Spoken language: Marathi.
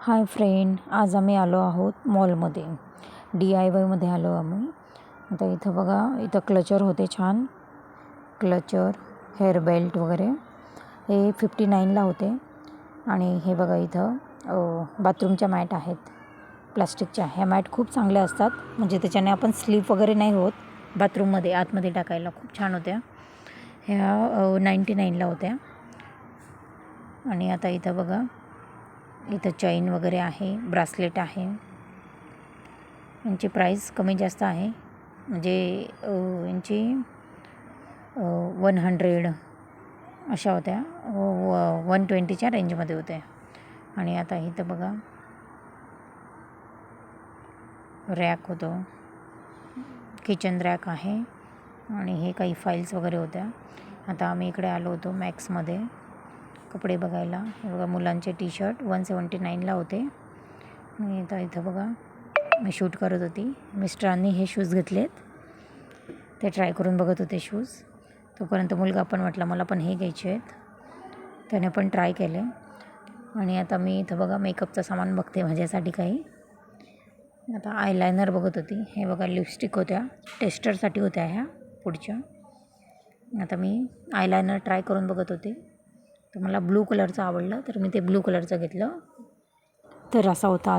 हाय फ्रेंड, आज आम्ही आलो आहोत मॉलमध्ये. DIYमध्ये आलो आम्ही. आता इथं बघा, इथं क्लचर होते छान. क्लचर, हेअर बेल्ट वगैरे हे 59ला होते. आणि हे बघा इथं बाथरूमच्या मॅट आहेत प्लास्टिकच्या. ह्या मॅट खूप चांगल्या असतात, म्हणजे त्याच्याने आपण स्लीप वगैरे नाही होत. बाथरूममध्ये आतमध्ये टाकायला खूप छान होत्या. ह्या 99ला होत्या. आणि आता इथं बघा, इथं चैन वगैरे आहे, ब्रासलेट आहे. यांची प्राईस कमी जास्त आहे, म्हणजे यांची 100 अशा होत्या, 120च्या रेंजमध्ये होत्या. आणि आता इथं बघा रॅक होतो, किचन रॅक आहे. आणि हे काही फाईल्स वगैरे होत्या. आता आम्ही इकडे आलो होतो मॅक्समध्ये कपडे बघायला. हे बघा, मुलांचे टी-शर्ट 179ला होते. आणि आता इथं बघा, मी शूट करत होती. मिस्टरांनी हे शूज घेतलेत, ते ट्राय करून बघत होते शूज. तोपर्यंत मुलगा पण म्हटला मला पण हे घ्यायचे आहेत, त्याने पण ट्राय केले. आणि आता मी इथं बघा मेकअपचं सामान बघते माझ्यासाठी काही. आता आयलायनर बघत होती. हे बघा लिपस्टिक होत्या, टेस्टरसाठी होत्या ह्या पुढच्या. आता मी आयलायनर ट्राय करून बघत होते, तर मला ब्लू कलरचं आवडलं, तर मी ते ब्लू कलरचं घेतलं. तर असा होता